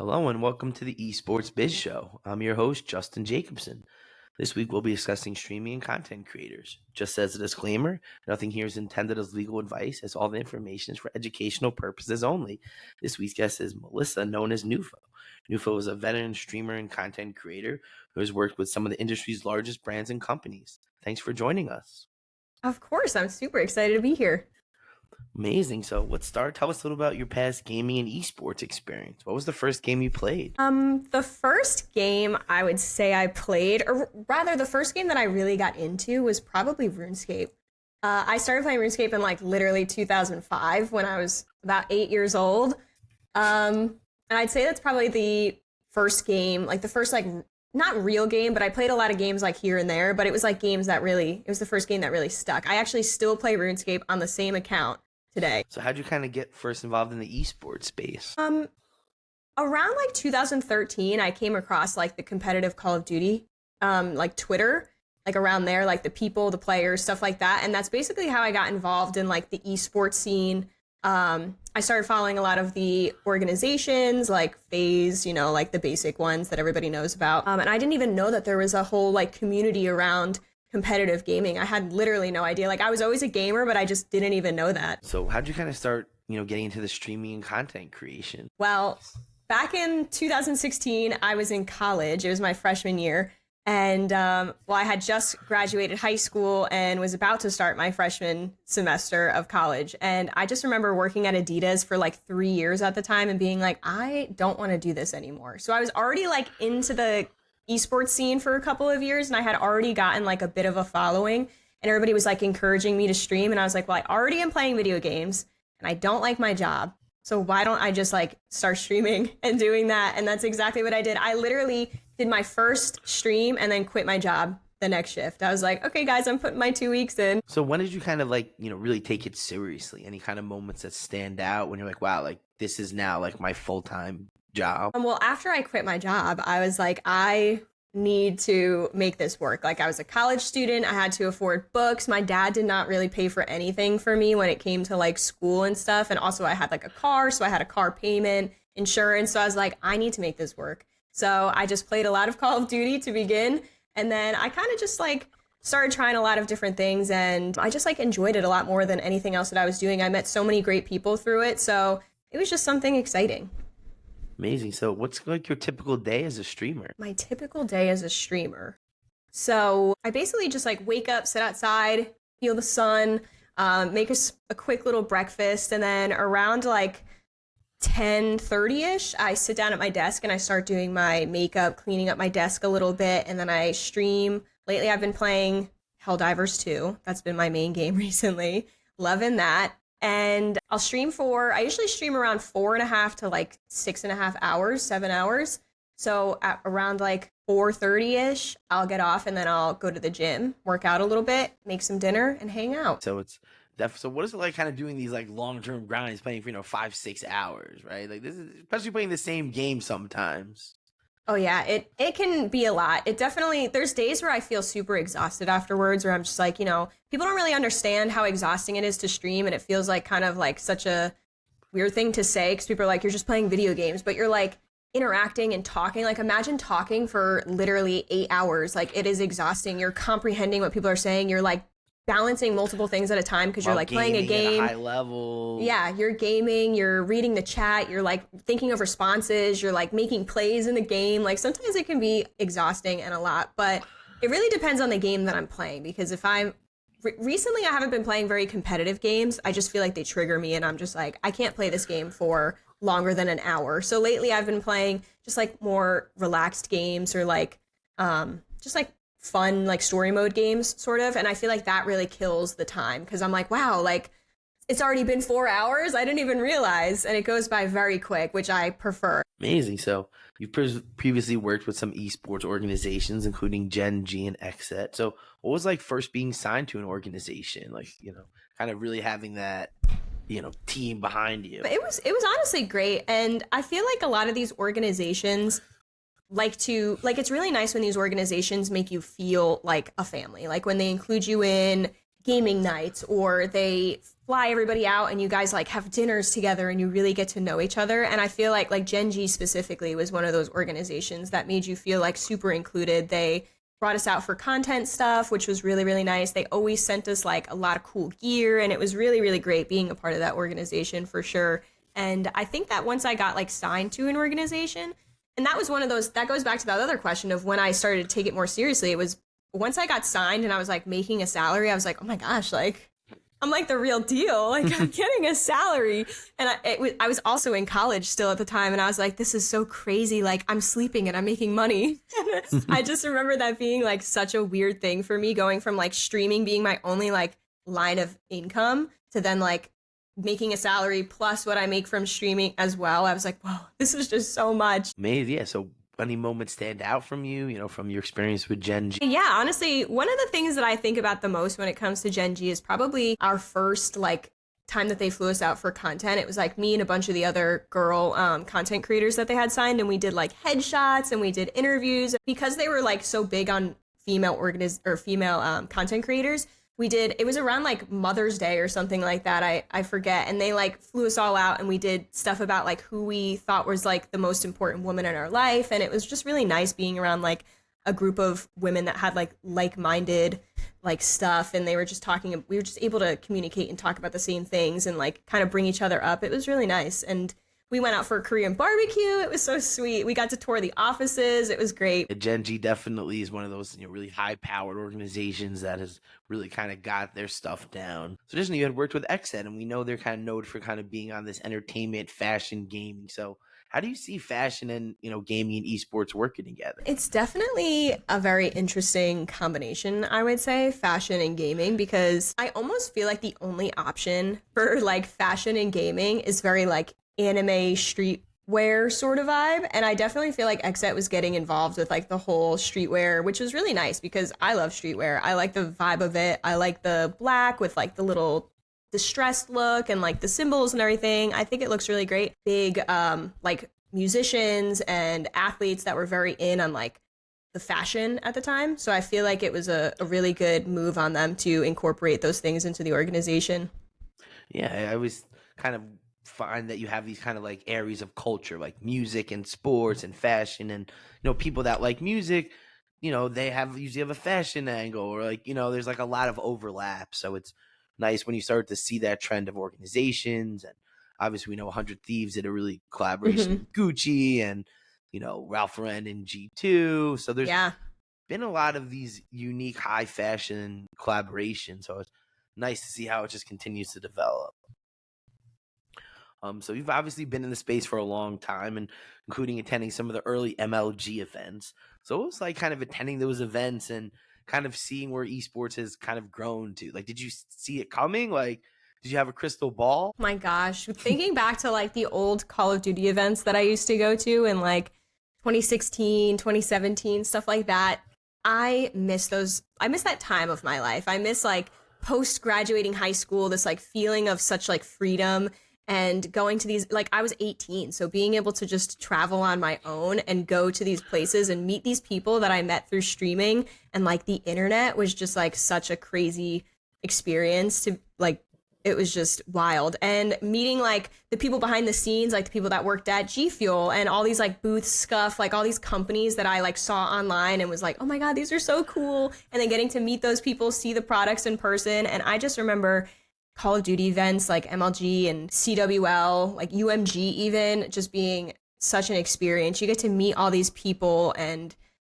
Hello and welcome to the Esports Biz Show. I'm your host, Justin Jacobson. This week we'll be discussing streaming and content creators. Just as a disclaimer, nothing here is intended as legal advice, as all the information is for educational purposes only. This week's guest is Melissa, known as Nufo. Nufo is a veteran streamer and content creator who has worked with some of the industry's largest brands and companies. Thanks for joining us. Of course, I'm super excited to be here. Amazing. So let's start. Tell us a little about your past gaming and esports experience. What was the first game you played? The first game I would say I played, or rather the first game that I really got into was probably RuneScape. I started playing RuneScape in like literally 2005 when I was about 8 years old. And I'd say that's probably the first game, like the first like not real game, but I played a lot of games like here and there, but it was like games that it was the first game that really stuck. I actually still play RuneScape on the same account today. So how'd you kind of get first involved in the esports space? Around like 2013, I came across like the competitive Call of Duty, like Twitter, like around there, like the people, the players, stuff like that. And that's basically how I got involved in like the esports scene. I started following a lot of the organizations like FaZe, like the basic ones that everybody knows about. And I didn't even know that there was a whole like community around competitive gaming. I had literally no idea. Like I was always a gamer, but I just didn't even know that. So how'd you kind of start, getting into the streaming and content creation? Well, back in 2016, I was in college. It was my freshman year. And I had just graduated high school and was about to start my freshman semester of college. And I just remember working at Adidas for like 3 years at the time and being like, I don't want to do this anymore. So I was already like into the esports scene for a couple of years, and I had already gotten like a bit of a following, and everybody was like encouraging me to stream. And I was like, well, I already am playing video games and I don't like my job. So why don't I just like start streaming and doing that? And that's exactly what I did. I literally did my first stream and then quit my job the next shift. I was like, okay, guys, I'm putting my 2 weeks in. So when did you kind of like, really take it seriously? Any kind of moments that stand out when you're like, wow, like this is now like my full-time job? Well, after I quit my job, I was like, I need to make this work. Like I was a college student. I had to afford books. My dad did not really pay for anything for me when it came to like school and stuff. And also I had like a car. So I had a car payment, insurance. So I was like, I need to make this work. So I just played a lot of Call of Duty to begin. And then I kind of just like started trying a lot of different things. And I just like enjoyed it a lot more than anything else that I was doing. I met so many great people through it. So it was just something exciting. Amazing. So what's like your typical day as a streamer? My typical day as a streamer. So I basically just like wake up, sit outside, feel the sun, make a quick little breakfast. And then around like 10:30ish, I sit down at my desk and I start doing my makeup, cleaning up my desk a little bit. And then I stream. Lately, I've been playing Helldivers 2. That's been my main game recently. Loving that. And I usually stream around 4.5 to like 6.5 hours, 7 hours. So at around like 4:30ish, I'll get off and then I'll go to the gym, work out a little bit, make some dinner and hang out. So so what is it like kind of doing these like long-term grinds, playing for, 5-6 hours, right? Like this is especially playing the same game sometimes. Oh yeah, it can be a lot. There's days where I feel super exhausted afterwards, where I'm just like, people don't really understand how exhausting it is to stream. And it feels like kind of like such a weird thing to say, because people are like, you're just playing video games, but you're like interacting and talking. Like imagine talking for literally 8 hours. Like it is exhausting. You're comprehending what people are saying. You're like balancing multiple things at a time because you're like playing a game at a high level. Yeah, you're gaming, you're reading the chat, you're like thinking of responses, you're like making plays in the game. Like sometimes it can be exhausting and a lot, but it really depends on the game that I'm playing, because if recently I haven't been playing very competitive games. I just feel like they trigger me and I'm just like, I can't play this game for longer than an hour. So lately I've been playing just like more relaxed games, or like just like fun like story mode games sort of, and I feel like that really kills the time, because I'm like, wow, like it's already been 4 hours, I didn't even realize, and it goes by very quick, which I prefer. Amazing. So you've previously worked with some esports organizations, including Gen.G and XSET. So what was like first being signed to an organization, like kind of really having that team behind you? It was honestly great, and I feel like a lot of these organizations it's really nice when these organizations make you feel like a family, like when they include you in gaming nights, or they fly everybody out and you guys like have dinners together and you really get to know each other. And I feel like Gen.G specifically was one of those organizations that made you feel like super included. They brought us out for content stuff, which was really, really nice. They always sent us like a lot of cool gear, and it was really, really great being a part of that organization for sure. And I think that once I got like signed to an organization, and that was one of those, that goes back to that other question of when I started to take it more seriously. It was once I got signed and I was like making a salary, I was like, oh my gosh, like I'm like the real deal. Like I'm getting a salary. And I was also in college still at the time. And I was like, this is so crazy. Like I'm sleeping and I'm making money. I just remember that being like such a weird thing for me, going from like streaming being my only like line of income to then like making a salary plus what I make from streaming as well. I was like, whoa, this is just so much. Amazing. Yeah. So any moments stand out from you, from your experience with Gen.G? Yeah, honestly, one of the things that I think about the most when it comes to Gen.G is probably our first like time that they flew us out for content. It was like me and a bunch of the other girl content creators that they had signed, and we did like headshots and we did interviews because they were like so big on female content creators. It was around like Mother's Day or something like that. I forget. And they like flew us all out and we did stuff about like who we thought was like the most important woman in our life. And it was just really nice being around like a group of women that had like-minded like stuff. And they were just talking, we were just able to communicate and talk about the same things and like kind of bring each other up. It was really nice. And we went out for a Korean barbecue. It was so sweet. We got to tour the offices. It was great. Gen.G definitely is one of those really high-powered organizations that has really kind of got their stuff down. So additionally, you had worked with XED, and we know they're kind of known for kind of being on this entertainment, fashion, gaming. So how do you see fashion and gaming and esports working together? It's definitely a very interesting combination, I would say, fashion and gaming, because I almost feel like the only option for like fashion and gaming is very like anime streetwear sort of vibe. And I definitely feel like XET was getting involved with like the whole streetwear, which was really nice because I love streetwear. I like the vibe of it. I like the black with like the little distressed look and like the symbols and everything. I think it looks really great. Big like musicians and athletes that were very in on like the fashion at the time. So I feel like it was a really good move on them to incorporate those things into the organization. Yeah, I always kind of find that you have these kind of like areas of culture like music and sports and fashion, and people that like music, they usually have a fashion angle, or like there's like a lot of overlap. So it's nice when you start to see that trend of organizations. And obviously we know 100 Thieves did a really collaboration with Gucci, and Ralph Lauren and G2. So there's been a lot of these unique high fashion collaborations. So it's nice to see how it just continues to develop. So you've obviously been in the space for a long time, and including attending some of the early MLG events. So it was like kind of attending those events and kind of seeing where esports has kind of grown to. Like, did you see it coming? Like, did you have a crystal ball? My gosh, thinking back to like the old Call of Duty events that I used to go to in like 2016, 2017, stuff like that. I miss those. I miss that time of my life. I miss like post-graduating high school, this like feeling of such like freedom. And going to these, like I was 18, so being able to just travel on my own and go to these places and meet these people that I met through streaming and like the internet was just like such a crazy experience to like, it was just wild. And meeting like the people behind the scenes, like the people that worked at G Fuel and all these like booth stuff, like all these companies that I like saw online and was like, oh my God, these are so cool. And then getting to meet those people, see the products in person. And I just remember Call of Duty events like MLG and CWL, like UMG even, just being such an experience. You get to meet all these people and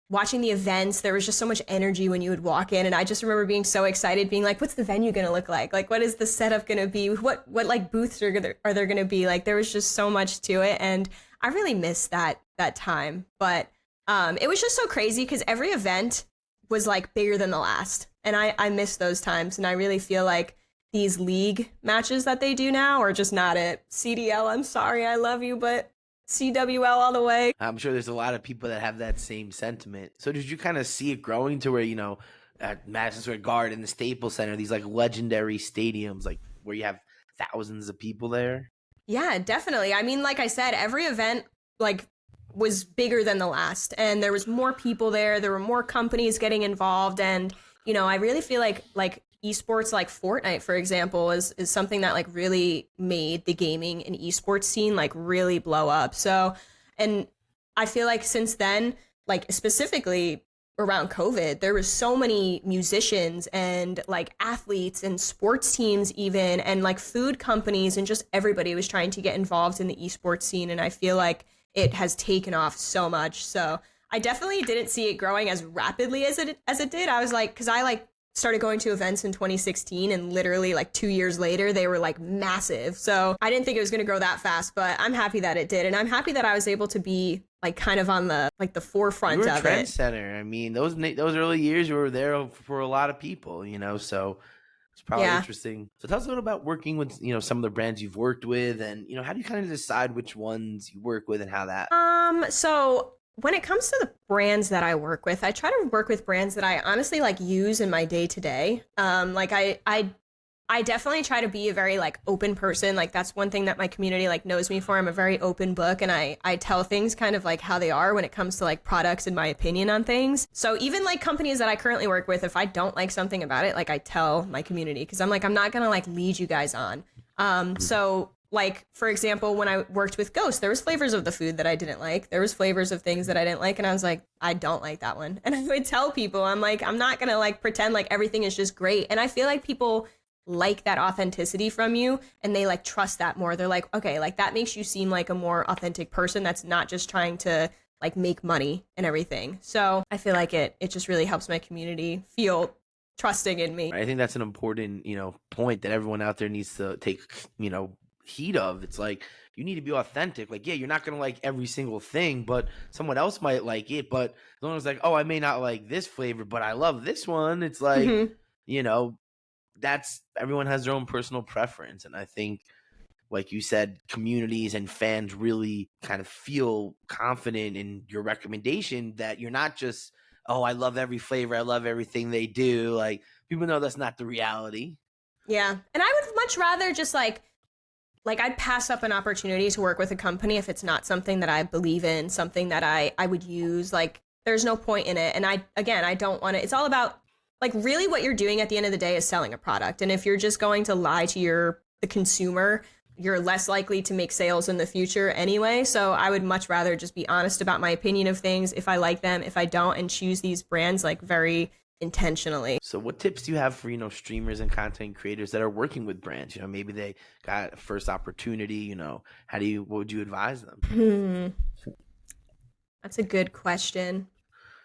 watching the events. There was just so much energy when you would walk in. And I just remember being so excited, being like, what's the venue going to look like? Like, what is the setup going to be? What like booths are there going to be? Like, there was just so much to it. And I really missed that time. But it was just so crazy because every event was like bigger than the last. And I miss those times. And I really feel like these league matches that they do now are just not it. CDL, I'm sorry, I love you, but CWL all the way. I'm sure there's a lot of people that have that same sentiment. So did you kind of see it growing to where, at Madison Square Garden, the Staples Center, these like legendary stadiums, like where you have thousands of people there? Yeah, definitely. I mean, like I said, every event like was bigger than the last, and there was more people there. There were more companies getting involved, and I really feel like esports like Fortnite, for example, is something that like really made the gaming and esports scene like really blow up. So, and I feel like since then, like specifically around COVID, there was so many musicians and like athletes and sports teams even, and like food companies, and just everybody was trying to get involved in the esports scene. And I feel like it has taken off so much. So I definitely didn't see it growing as rapidly as it did. I was like, because I like started going to events in 2016, and literally like 2 years later they were like massive. So I didn't think it was going to grow that fast, but I'm happy that it did, and I'm happy that I was able to be like kind of on the like the forefront You were a of it. trendsetter. I mean, those early years you were there for a lot of people, so it's probably interesting. So tell us a little about working with, some of the brands you've worked with, and, how do you kind of decide which ones you work with and how that? So when it comes to the brands that I work with, I try to work with brands that I honestly like use in my day to day. Like I definitely try to be a very like open person. Like that's one thing that my community like knows me for. I'm a very open book, and I tell things kind of like how they are when it comes to like products and my opinion on things. So even like companies that I currently work with, if I don't like something about it, like I tell my community, because I'm like, I'm not gonna like lead you guys on. So like, for example, when I worked with Ghost, there was flavors of the food that I didn't like. There was flavors of things that I didn't like. And I was like, I don't like that one. And I would tell people, I'm like, I'm not going to like pretend like everything is just great. And I feel like people like that authenticity from you, and they like trust that more. They're like, okay, like that makes you seem like a more authentic person that's not just trying to like make money and everything. So I feel like it just really helps my community feel trusting in me. I think that's an important, point that everyone out there needs to take, heed of. It's like, you need to be authentic. Like, yeah, you're not going to like every single thing, but someone else might like it. But as long as like, oh, I may not like this flavor, but I love this one. It's like, that's, everyone has their own personal preference. And I think, like you said, communities and fans really kind of feel confident in your recommendation, that you're not just, oh, I love every flavor, I love everything they do. Like, people know that's not the reality. Yeah. And I would much rather just like I'd pass up an opportunity to work with a company if it's not something that I believe in, something that I would use. Like, there's no point in it. And I don't want to, it's all about like really what you're doing at the end of the day is selling a product. And if you're just going to lie to the consumer, you're less likely to make sales in the future anyway. So I would much rather just be honest about my opinion of things, if I like them, if I don't, and choose these brands like very intentionally. So what tips do you have for, streamers and content creators that are working with brands? Maybe they got a first opportunity, what would you advise them? That's a good question.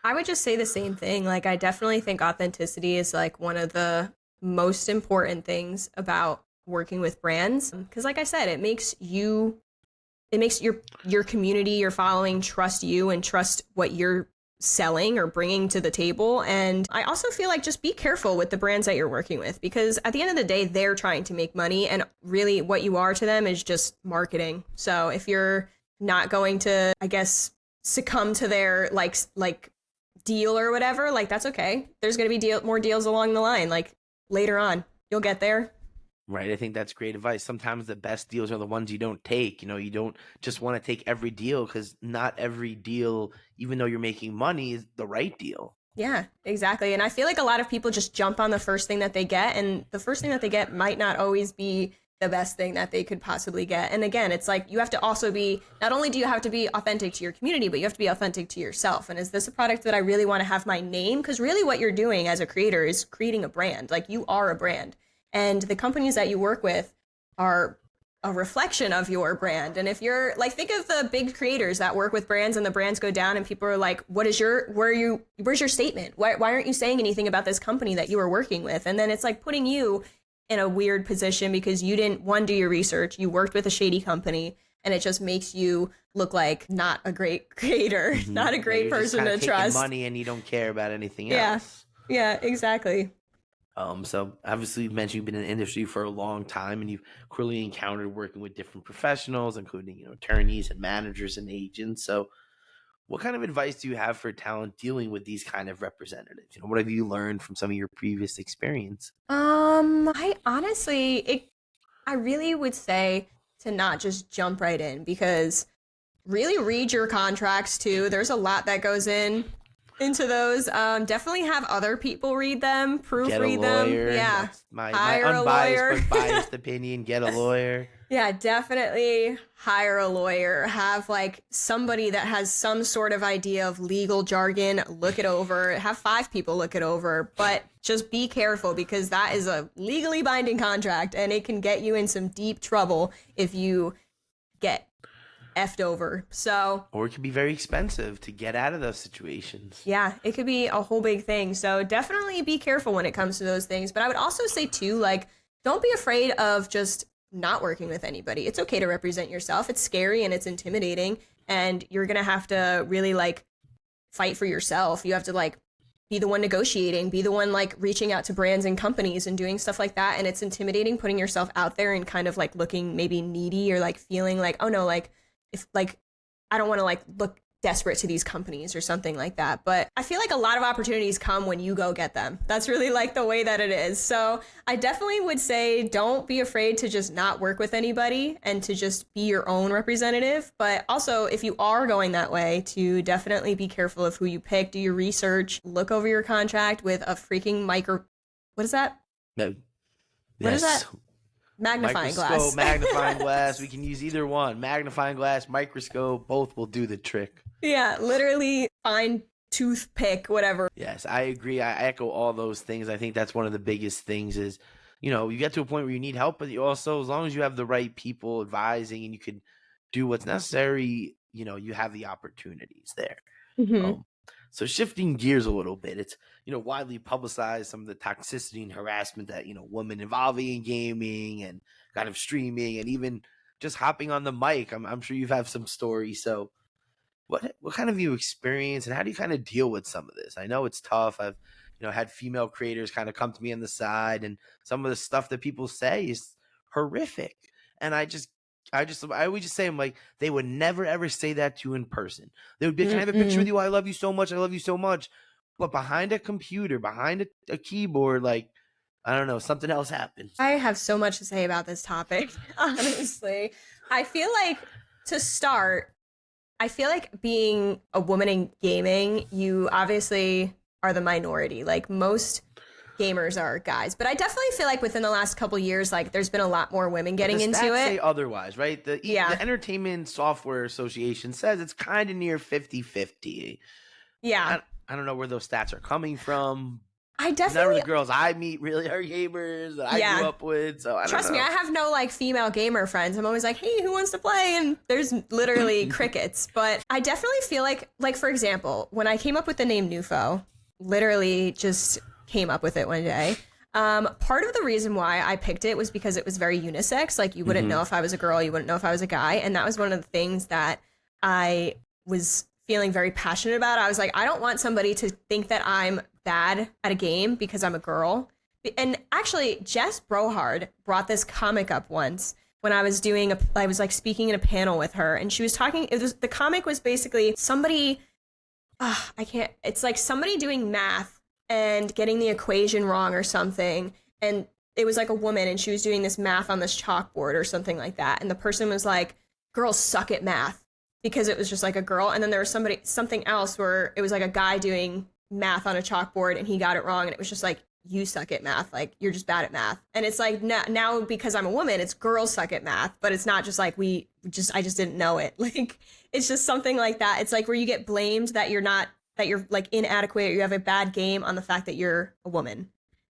I would just say the same thing. Like, I definitely think authenticity is like one of the most important things about working with brands. Because like I said, it makes your community, your following trust you and trust what you're selling or bringing to the table. And I also feel like just be careful with the brands that you're working with, because at the end of the day, they're trying to make money, and really what you are to them is just marketing. So if you're not going to, I guess, succumb to their like deal or whatever, like that's okay. There's going to be more deals along the line. Like later on, you'll get there. Right. I think that's great advice. Sometimes the best deals are the ones you don't take. You don't just want to take every deal, because not every deal, even though you're making money, is the right deal. Yeah, exactly. And I feel like a lot of people just jump on the first thing that they get, and the first thing that they get might not always be the best thing that they could possibly get. And again, it's like you have to also be, not only do you have to be authentic to your community, but you have to be authentic to yourself. And is this a product that I really want to have my name? Because really what you're doing as a creator is creating a brand. Like, you are a brand. And the companies that you work with are a reflection of your brand. And if you're like, think of the big creators that work with brands and the brands go down and people are like, where's your statement? Why aren't you saying anything about this company that you are working with? And then it's like putting you in a weird position because you didn't, one, do your research, you worked with a shady company, and it just makes you look like not a great creator, not a great person to trust. Money, and you don't care about anything else. Yeah, exactly. So obviously you've mentioned you've been in the industry for a long time, and you've clearly encountered working with different professionals, including, attorneys and managers and agents. So what kind of advice do you have for talent dealing with these kind of representatives? What have you learned from some of your previous experience? I honestly, I really would say to not just jump right in, because really read your contracts too. There's a lot that goes in. into those. Definitely have other people read them, proofread them. Yeah. That's my Hire a unbiased lawyer. but biased opinion. Get a lawyer. Yeah, definitely hire a lawyer. Have like somebody that has some sort of idea of legal jargon, look it over. Have 5 people look it over, but just be careful because that is a legally binding contract and it can get you in some deep trouble if you get effed over. So, Or it can be very expensive to get out of those situations. yeah, it could be a whole big thing. So definitely be careful when it comes to those things. But I would also say too, like, don't be afraid of just not working with anybody. It's okay to represent yourself. It's scary and it's intimidating, and you're gonna have to really like fight for yourself. You have to like be the one negotiating, be the one like reaching out to brands and companies and doing stuff like that. And it's intimidating putting yourself out there and kind of like looking maybe needy or like feeling like, oh no, like if like I don't want to like look desperate to these companies or something like that. But I feel like a lot of opportunities come when you go get them. That's really like the way that it is. So I definitely would say don't be afraid to just not work with anybody and to just be your own representative. But also, if you are going that way, to definitely be careful of who you pick, do your research, look over your contract with a freaking what is that? No. What is that? Magnifying glass. Magnifying glass. We can use either one. Magnifying glass, microscope, both will do the trick. Yeah, literally fine toothpick, whatever. Yes, I agree. I echo all those things. I think that's one of the biggest things is, you get to a point where you need help, but you also, as long as you have the right people advising and you can do what's necessary, you have the opportunities there. Mm-hmm. So shifting gears a little bit, it's, widely publicized some of the toxicity and harassment that, women involving in gaming and kind of streaming and even just hopping on the mic. I'm sure you've had some stories. So what kind of you experience and how do you kind of deal with some of this? I know it's tough. I've, had female creators kind of come to me on the side and some of the stuff that people say is horrific. And I always just say, I'm like, they would never, ever say that to you in person. They would be, can I have a picture with you? I love you so much. I love you so much. But behind a computer, behind a keyboard, like, I don't know, something else happens. I have so much to say about this topic, honestly. I feel like, to start, I feel like being a woman in gaming, you obviously are the minority. Like, most gamers are guys, but I definitely feel like within the last couple years, like there's been a lot more women getting into it. Say otherwise, right? The Entertainment Software Association says it's kind of near 50-50. Yeah. I don't know where those stats are coming from. I definitely. None of the girls I meet really are gamers that I grew up with. So Trust me, I have no like female gamer friends. I'm always like, hey, who wants to play? And there's literally crickets. But I definitely feel like for example, when I came up with the name Nufo, literally just came up with it one day. Part of the reason why I picked it was because it was very unisex. Like, you wouldn't know if I was a girl, you wouldn't know if I was a guy. And that was one of the things that I was feeling very passionate about. I was like, I don't want somebody to think that I'm bad at a game because I'm a girl. And actually, Jess Brohard brought this comic up once when I was I was like speaking in a panel with her, and she was talking, the comic was basically somebody, it's like somebody doing math and getting the equation wrong or something. And it was like a woman and she was doing this math on this chalkboard or something like that. And the person was like, girls suck at math, because it was just like a girl. And then there was something else where it was like a guy doing math on a chalkboard and he got it wrong. And it was just like, you suck at math. Like, you're just bad at math. And it's like, now because I'm a woman, it's girls suck at math, but it's not just like, I just didn't know it. Like, it's just something like that. It's like where you get blamed that you're like inadequate or you have a bad game on the fact that you're a woman.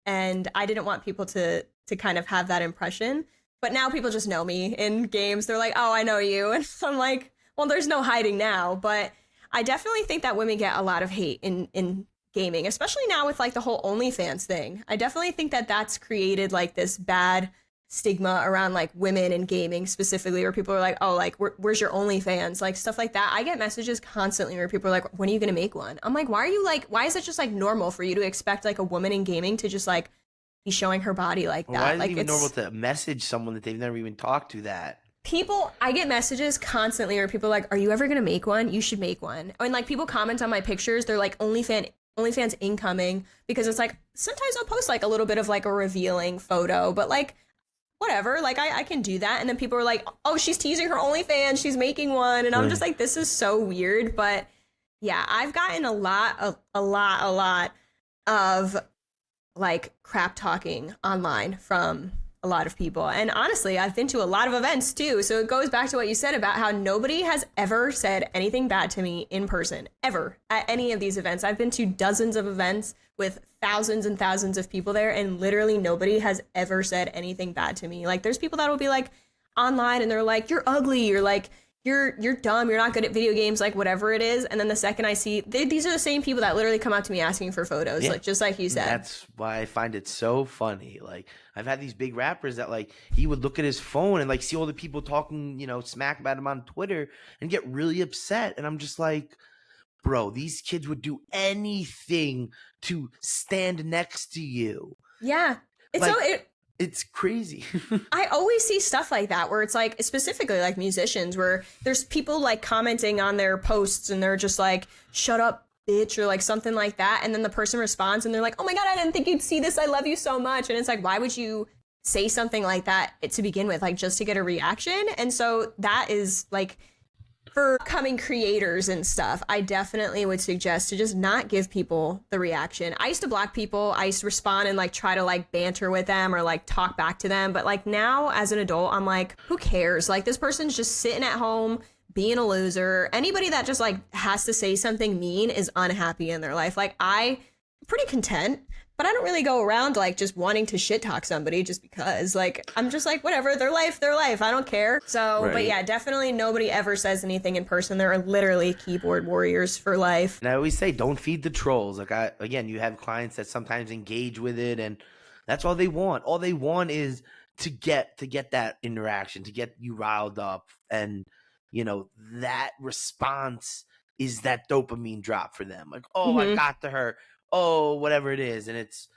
And I didn't want people to kind of have that impression. But now people just know me in games. They're like, oh, I know you. And I'm like, well, there's no hiding now. But I definitely think that women get a lot of hate in gaming, especially now with like the whole OnlyFans thing. I definitely think that that's created like this bad stigma around like women in gaming specifically, where people are like, oh, like, where's your OnlyFans? Like, stuff like that. I get messages constantly where people are like, when are you going to make one? I'm like, why is it just like normal for you to expect like a woman in gaming to just like be showing her body like that? Why is like, it even normal to message someone that they've never even talked to that? I get messages constantly where people are like, are you ever going to make one? You should make one. And like, people comment on my pictures. They're like, OnlyFans incoming, because it's like, sometimes I'll post like a little bit of like a revealing photo, but like, whatever, like I can do that. And then people are like, oh, she's teasing her OnlyFans, she's making one. And I'm just like, this is so weird. But Yeah, I've gotten a lot of like crap talking online from a lot of people. And honestly, I've been to a lot of events too. So it goes back to what you said about how nobody has ever said anything bad to me in person, ever, at any of these events. I've been to dozens of events with thousands and thousands of people there, and literally nobody has ever said anything bad to me. Like, there's people that will be like online and they're like, you're ugly, you're like, you're dumb, you're not good at video games, like whatever it is. And then the second I see, these are the same people that literally come up to me asking for photos, like just like you said. That's why I find it so funny. Like, I've had these big rappers that like he would look at his phone and like see all the people talking, smack about him on Twitter and get really upset. And I'm just like, bro, these kids would do anything to stand next to you. Yeah. It's crazy. I always see stuff like that where it's like, specifically like musicians, where there's people like commenting on their posts and they're just like, shut up, bitch, or like something like that. And then the person responds and they're like, oh my God, I didn't think you'd see this. I love you so much. And it's like, why would you say something like that to begin with, like just to get a reaction? And so that is like, for upcoming creators and stuff, I definitely would suggest to just not give people the reaction. I used to block people. I used to respond and like try to like banter with them or like talk back to them. But like now as an adult, I'm like, who cares? Like, this person's just sitting at home being a loser. Anybody that just like has to say something mean is unhappy in their life. Like, I'm pretty content, but I don't really go around like just wanting to shit talk somebody just because. Like, I'm just like, whatever, their life. I don't care. So, But yeah, definitely nobody ever says anything in person. There are literally keyboard warriors for life. And I always say, don't feed the trolls. Like, again, you have clients that sometimes engage with it, and that's all they want. All they want is to get that interaction, to get you riled up, and that response is that dopamine drop for them. Like, oh, I got to her. Oh, whatever it is. And it's,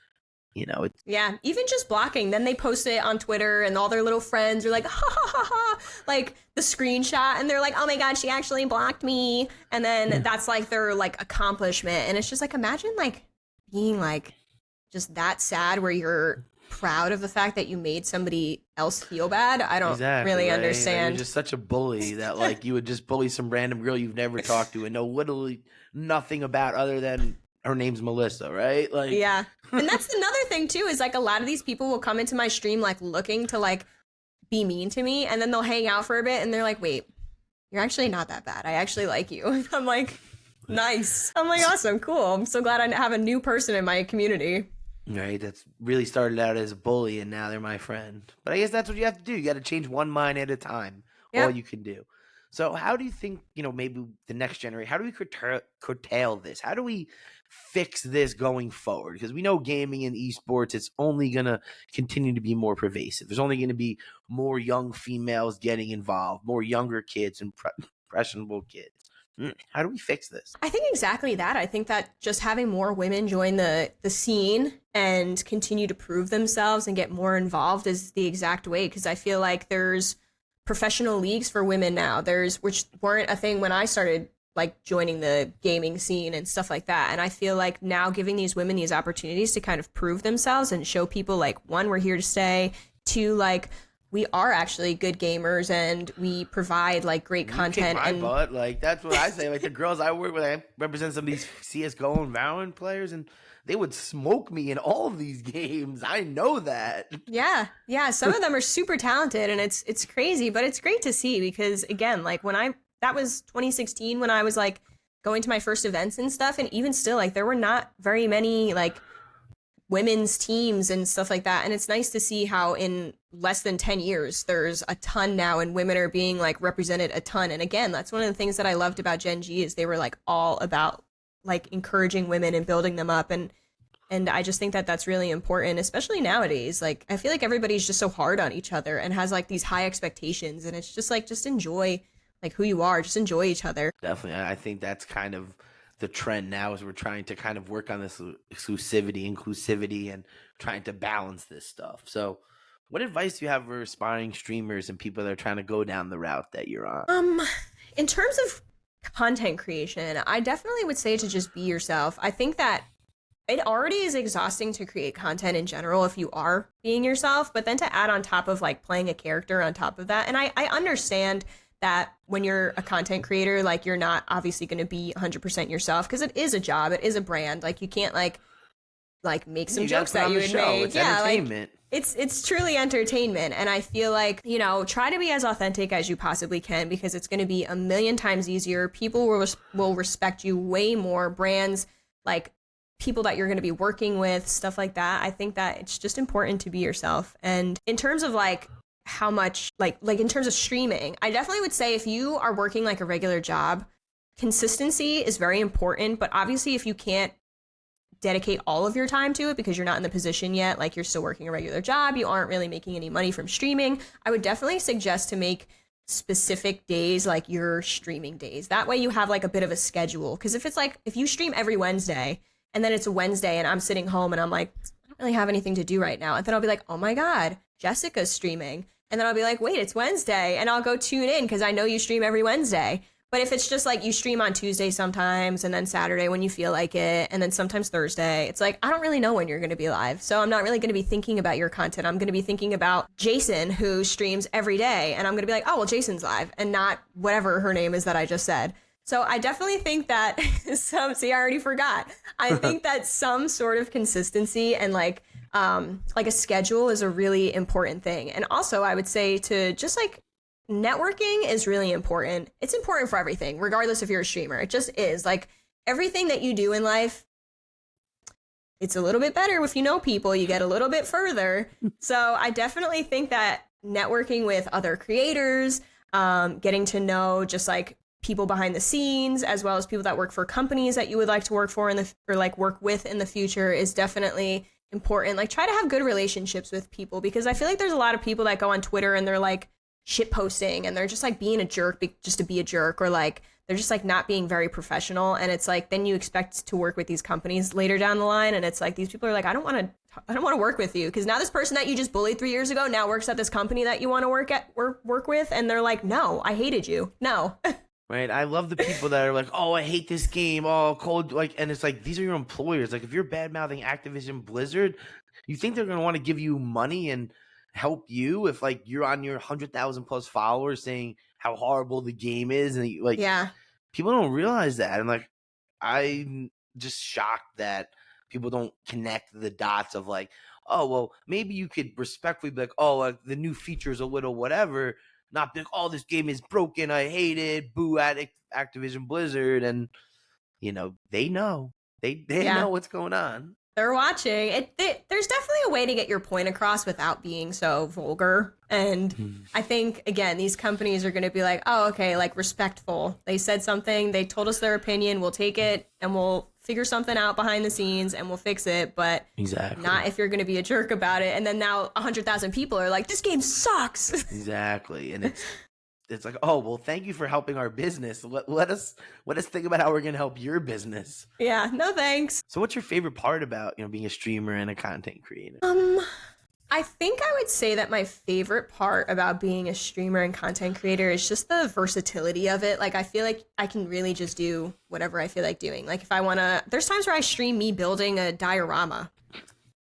yeah, even just blocking. Then they post it on Twitter and all their little friends are like, ha ha ha ha, like the screenshot. And they're like, oh my God, she actually blocked me. And then that's like their like accomplishment. And it's just like, imagine like being like just that sad where you're proud of the fact that you made somebody else feel bad. I don't really understand. Like, you're just such a bully that like you would just bully some random girl you've never talked to and know literally nothing about other than her name's Melissa, right? Like, yeah. And that's another thing too, is like a lot of these people will come into my stream like looking to like be mean to me, and then they'll hang out for a bit and they're like, wait, you're actually not that bad. I actually like you. I'm like, nice. I'm like, awesome, cool. I'm so glad I have a new person in my community. Right, that's really started out as a bully and now they're my friend. But I guess that's what you have to do. You got to change one mind at a time. All you can do. So how do you think, maybe the next generation, how do we curtail this? How do we fix this going forward? Because we know gaming and esports, it's only going to continue to be more pervasive. There's only going to be more young females getting involved, more younger kids and impressionable kids. How do we fix this? I think exactly that. I think that just having more women join the scene and continue to prove themselves and get more involved is the exact way. Because I feel like there's professional leagues for women now, which weren't a thing when I started like joining the gaming scene and stuff like that. And I feel like now giving these women these opportunities to kind of prove themselves and show people like, one, we're here to stay, two, like we are actually good gamers and we provide like great content. Kick my butt. Like, that's what I say. Like, the girls I work with, I represent some of these CSGO and Valorant players, and they would smoke me in all of these games. I know that. Yeah. Some of them are super talented, and it's crazy, but it's great to see because, again, like that was 2016 when I was like going to my first events and stuff, and even still, like there were not very many like women's teams and stuff like that. And it's nice to see how in less than 10 years, there's a ton now and women are being like represented a ton. And again, that's one of the things that I loved about Gen.G is they were like all about like encouraging women and building them up. And I just think that that's really important, especially nowadays. Like, I feel like everybody's just so hard on each other and has like these high expectations. And it's just like, just enjoy like who you are, just enjoy each other. Definitely. I think that's kind of the trend now is we're trying to kind of work on this inclusivity, and trying to balance this stuff. So what advice do you have for aspiring streamers and people that are trying to go down the route that you're on? In terms of content creation, I definitely would say to just be yourself. I think that it already is exhausting to create content in general if you are being yourself, but then to add on top of like playing a character on top of that. And I understand that when you're a content creator, like you're not obviously going to be 100% yourself because it is a job, it is a brand. Like you can't like make some jokes that you would make. It's entertainment. Like it's truly entertainment. And I feel like, you know, try to be as authentic as you possibly can because it's going to be a million times easier. People will respect you way more. Brands, like people that you're going to be working with, stuff like that. I think that it's just important to be yourself. And in terms of like how much, like in terms of streaming, I definitely would say if you are working like a regular job, consistency is very important. But obviously if you can't dedicate all of your time to it because you're not in the position yet, like you're still working a regular job, you aren't really making any money from streaming, I would definitely suggest to make specific days like your streaming days. That way you have like a bit of a schedule. Because if it's like, if you stream every Wednesday and then it's a Wednesday and I'm sitting home and I'm like, I don't really have anything to do right now. And then I'll be like, oh my God, Jessica's streaming. And then I'll be like, wait, it's Wednesday. And I'll go tune in because I know you stream every Wednesday. But if it's just like you stream on Tuesday sometimes and then Saturday when you feel like it and then sometimes Thursday, it's like, I don't really know when you're going to be live. So I'm not really going to be thinking about your content. I'm going to be thinking about Jason who streams every day. And I'm going to be like, oh, well, Jason's live and not whatever her name is that I just said. So I definitely think that I already forgot. I think that some sort of consistency and like a schedule is a really important thing. And also I would say to just like, networking is really important. It's important for everything, regardless if you're a streamer. It just is. Like everything that you do in life, it's a little bit better if you know people, you get a little bit further. So I definitely think that networking with other creators, getting to know just like people behind the scenes, as well as people that work for companies that you would like to work for work with in the future is definitely important. Like try to have good relationships with people because I feel like there's a lot of people that go on Twitter and they're like, shit posting and they're just like being a jerk just to be a jerk, or like they're just like not being very professional. And it's like then you expect to work with these companies later down the line and it's like these people are like, I don't want to work with you because now this person that you just bullied 3 years ago now works at this company that you want to work with, and they're like, no, I hated you, no. Right. I love the people that are like, oh, I hate this game, oh, cold, like, and it's like these are your employers. Like if you're bad mouthing Activision Blizzard, you think they're gonna want to give you money and help you if like you're on your 100,000 plus followers saying how horrible the game is, and like, yeah, people don't realize that. And like, I'm just shocked that people don't connect the dots of like, oh, well, maybe you could respectfully be like, oh, like the new features a little whatever, not be like, oh, this game is broken, I hate it, boo at Activision Blizzard. And you know, they know what's going on. They're watching. There's definitely a way to get your point across without being so vulgar. And I think, again, these companies are going to be like, oh, okay, like respectful. They said something. They told us their opinion. We'll take it and we'll figure something out behind the scenes and we'll fix it. But not if you're going to be a jerk about it. And then now 100,000 people are like, this game sucks. Exactly. And it's like, oh, well, thank you for helping our business. Let us think about how we're going to help your business. Yeah, no thanks. So what's your favorite part about, being a streamer and a content creator? I think I would say that my favorite part about being a streamer and content creator is just the versatility of it. Like, I feel like I can really just do whatever I feel like doing. Like, if I want to, there's times where I stream me building a diorama.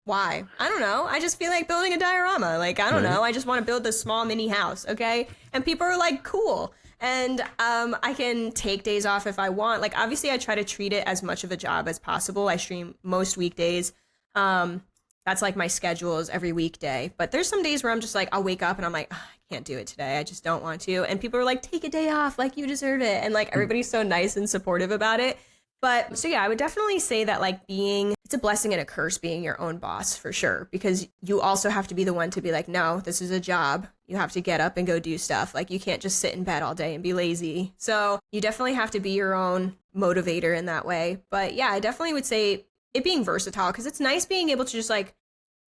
Why? I don't know. I just feel like building a diorama. Like, I don't know. I just want to build this small mini house, okay? And people are like, cool. And I can take days off if I want. Like, obviously, I try to treat it as much of a job as possible. I stream most weekdays. That's like my schedule is every weekday. But there's some days where I'm just like, I'll wake up and I'm like, oh, I can't do it today. I just don't want to. And people are like, take a day off. Like, you deserve it. And like, everybody's so nice and supportive about it. But so, yeah, I would definitely say that like it's a blessing and a curse being your own boss for sure, because you also have to be the one to be like, no, this is a job. You have to get up and go do stuff. Like, you can't just sit in bed all day and be lazy. So you definitely have to be your own motivator in that way. But yeah, I definitely would say it being versatile, because it's nice being able to just like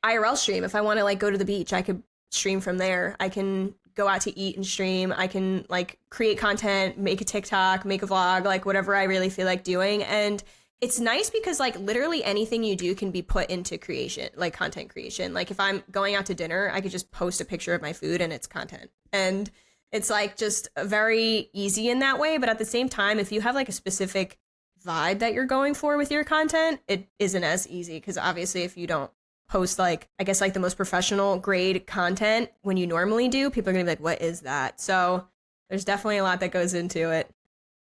IRL stream. If I want to like go to the beach, I could stream from there. I can go out to eat and stream. I can like create content, make a TikTok, make a vlog, like whatever I really feel like doing. And it's nice because like literally anything you do can be put into creation, like content creation. Like if I'm going out to dinner, I could just post a picture of my food and it's content. And it's like just very easy in that way. But at the same time, if you have like a specific vibe that you're going for with your content, it isn't as easy, because obviously if you don't post like, I guess like the most professional grade content when you normally do, people are gonna be like, what is that? So There's definitely a lot that goes into it.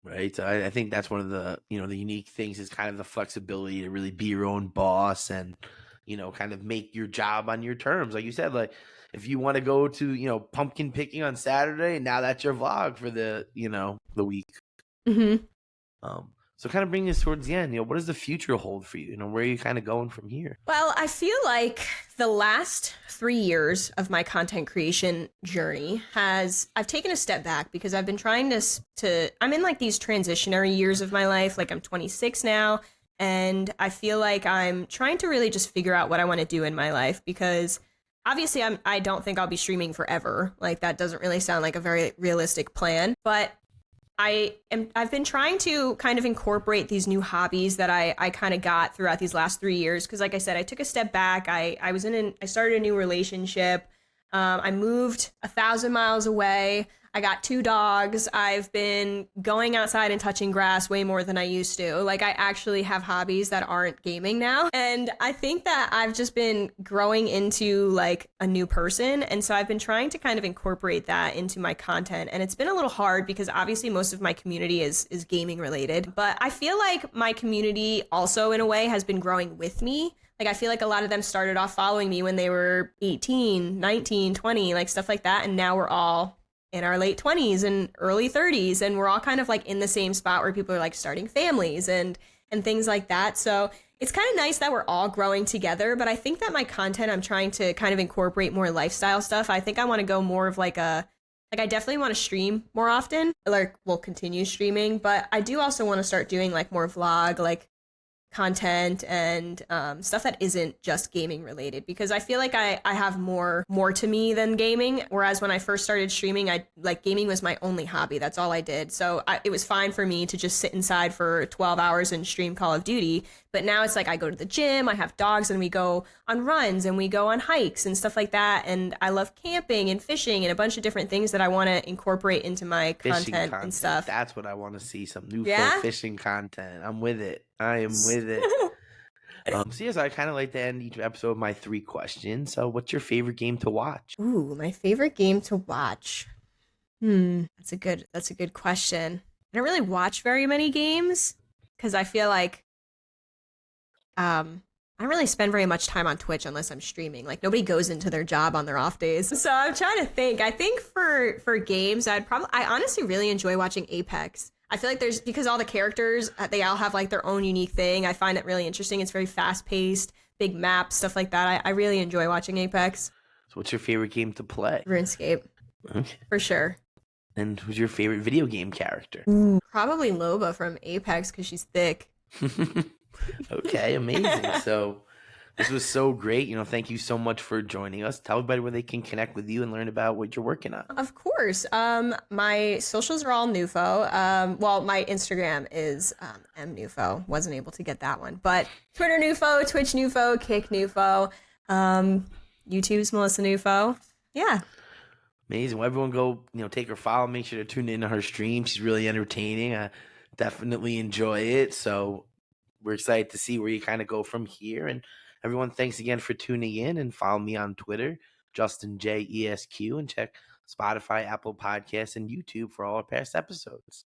Right. So I think that's one of the, the unique things is kind of the flexibility to really be your own boss and, kind of make your job on your terms. Like you said, like if you want to go to, pumpkin picking on Saturday, now that's your vlog for the week. Mm-hmm. So kind of bringing this towards the end, what does the future hold for you? Where are you kind of going from here? Well, I feel like the last 3 years of my content creation journey I've taken a step back because I've been trying I'm in like these transitionary years of my life. Like I'm 26 now, and I feel like I'm trying to really just figure out what I want to do in my life because obviously I don't think I'll be streaming forever. Like that doesn't really sound like a very realistic plan, but I've been trying to kind of incorporate these new hobbies that I kind of got throughout these last 3 years. Cause like I said, I took a step back. I started a new relationship. I moved 1,000 miles away. I got 2 dogs. I've been going outside and touching grass way more than I used to. Like I actually have hobbies that aren't gaming now. And I think that I've just been growing into like a new person. And so I've been trying to kind of incorporate that into my content. And it's been a little hard because obviously most of my community is gaming related. But I feel like my community also in a way has been growing with me. Like, I feel like a lot of them started off following me when they were 18, 19, 20, like stuff like that. And now we're all in our late 20s and early 30s. And we're all kind of like in the same spot where people are like starting families and things like that. So it's kind of nice that we're all growing together. But I think that my content, I'm trying to kind of incorporate more lifestyle stuff. I think I want to go more of like I definitely want to stream more often. Like, we'll continue streaming. But I do also want to start doing like more vlog, like content and stuff that isn't just gaming related because I feel like I have more to me than gaming, whereas when I first started streaming, gaming was my only hobby. That's all I did. So it was fine for me to just sit inside for 12 hours and stream Call of Duty. But now it's like I go to the gym, I have dogs, and we go on runs and we go on hikes and stuff like that. And I love camping and fishing and a bunch of different things that I want to incorporate into my content and stuff. That's what I want to see, some Nufo fishing content. I'm with it. I am with it. So yes, I kind of like to end each episode with my 3 questions. So what's your favorite game to watch? Ooh, my favorite game to watch. That's a good question. I don't really watch very many games because I feel like I don't really spend very much time on Twitch unless I'm streaming. Like nobody goes into their job on their off days. So I'm trying to think. I think for games, I honestly really enjoy watching Apex. I feel like because all the characters, they all have like their own unique thing. I find it really interesting. It's very fast paced, big maps, stuff like that. I really enjoy watching Apex. So what's your favorite game to play? RuneScape. Okay. For sure. And who's your favorite video game character? Probably Loba from Apex because she's thick. Okay, amazing. So this was so great. Thank you so much for joining us. Tell everybody where they can connect with you and learn about what you're working on. Of course. My socials are all Nufo. Well, my Instagram is mnufo. Wasn't able to get that one. But Twitter Nufo, Twitch Nufo, Kick Nufo, YouTube's Melissa Nufo. Yeah. Amazing. Well, everyone go, take her follow. Make sure to tune into her stream. She's really entertaining. I definitely enjoy it. So we're excited to see where you kind of go from here. And everyone, thanks again for tuning in, and follow me on Twitter, Justin.J ESQ, and check Spotify, Apple Podcasts, and YouTube for all our past episodes.